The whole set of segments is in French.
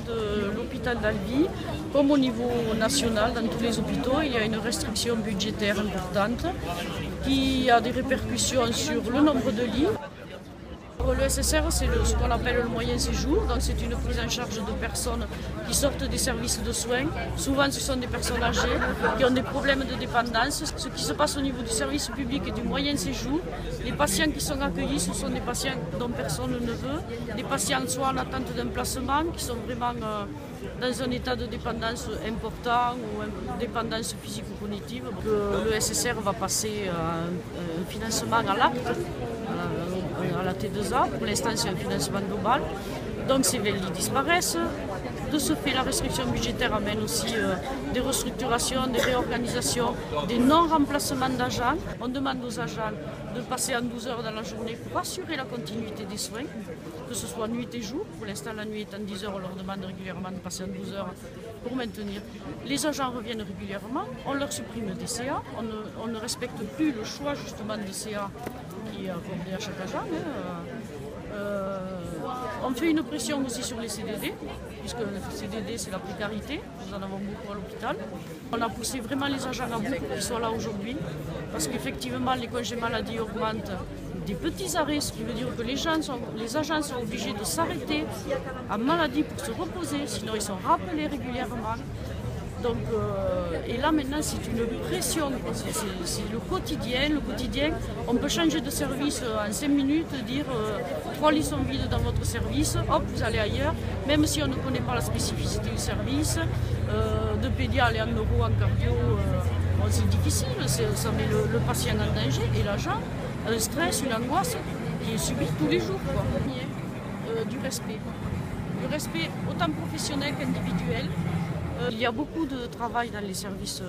de l'hôpital d'Albi, comme au niveau national, dans tous les hôpitaux, il y a une restriction budgétaire importante qui a des répercussions sur le nombre de lits. Le SSR, c'est ce qu'on appelle le moyen séjour, donc c'est une prise en charge de personnes qui sortent des services de soins. Souvent, ce sont des personnes âgées qui ont des problèmes de dépendance. Ce qui se passe au niveau du service public et du moyen séjour, les patients qui sont accueillis, ce sont des patients dont personne ne veut, des patients soit en attente d'un placement, qui sont vraiment dans un état de dépendance important ou une dépendance physique ou cognitive. Le SSR va passer un financement à l'acte, à la T2A. Pour l'instant, c'est un financement global. Donc ces lits disparaissent. De ce fait, la restriction budgétaire amène aussi des restructurations, des réorganisations, des non-remplacements d'agents. On demande aux agents de passer en 12 heures dans la journée pour assurer la continuité des soins, que ce soit nuit et jour. Pour l'instant, la nuit est en 10 heures, on leur demande régulièrement de passer en 12 heures pour maintenir. Les agents reviennent régulièrement, on leur supprime des CA, on ne respecte plus le choix justement de CA qui est accordé à chaque agent. On fait une pression aussi sur les CDD, puisque le CDD c'est la précarité, nous en avons beaucoup à l'hôpital. On a poussé vraiment les agents à bout pour qu'ils soient là aujourd'hui, parce qu'effectivement les congés maladie augmentent des petits arrêts, ce qui veut dire que les agents sont obligés de s'arrêter en maladie pour se reposer, sinon ils sont rappelés régulièrement. Donc, et là maintenant c'est une pression, c'est le quotidien. On peut changer de service en 5 minutes, dire 3 lits sont vides dans votre service, hop vous allez ailleurs, même si on ne connaît pas la spécificité du service, de pédia aller en neuro, en cardio, c'est difficile, ça met le patient en danger et l'agent, un stress, une angoisse qui est subie tous les jours. Du respect autant professionnel qu'individuel. Il y a beaucoup de travail dans les services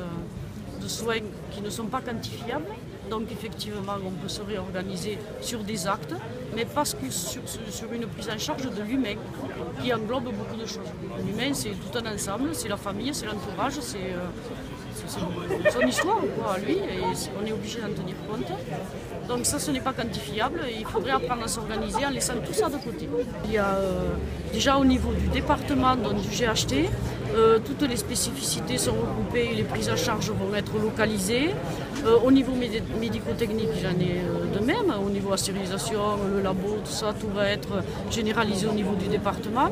de soins qui ne sont pas quantifiables. Donc effectivement, on peut se réorganiser sur des actes, mais parce que sur une prise en charge de l'humain, qui englobe beaucoup de choses. L'humain, c'est tout un ensemble, c'est la famille, c'est l'entourage, c'est son histoire quoi, à lui, et on est obligé d'en tenir compte. Donc ça, ce n'est pas quantifiable, et il faudrait apprendre à s'organiser en laissant tout ça de côté. Il y a déjà au niveau du département, donc du GHT, toutes les spécificités sont regroupées et les prises en charge vont être localisées. Au niveau médico-technique, j'en ai de même. Au niveau stérilisation, le labo, tout va être généralisé au niveau du département.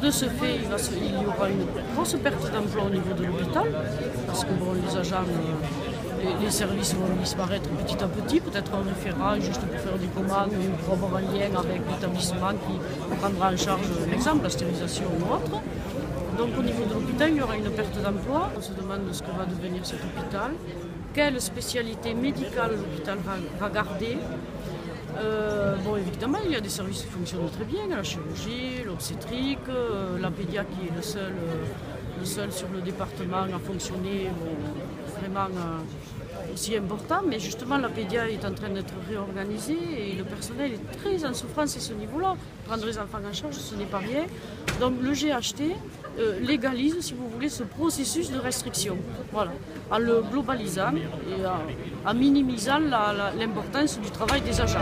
De ce fait, il y aura une grosse perte d'emploi au niveau de l'hôpital, parce que bon, les agents, les services vont disparaître petit à petit, peut-être un référent juste pour faire des commandes ou pour avoir un lien avec l'établissement qui prendra en charge l'exemple, la stérilisation ou autre. Donc au niveau de l'hôpital, il y aura une perte d'emploi. On se demande ce que va devenir cet hôpital, quelle spécialité médicale l'hôpital va garder. Bon, évidemment, il y a des services qui fonctionnent très bien, la chirurgie, l'obstétrique, la pédia qui est le seul sur le département à fonctionner vraiment aussi important. Mais justement, la pédia est en train d'être réorganisée et le personnel est très en souffrance à ce niveau-là. Prendre les enfants en charge, ce n'est pas rien. Donc le GHT légalise, si vous voulez, ce processus de restriction. Voilà, en le globalisant et en minimisant l'importance du travail des agents.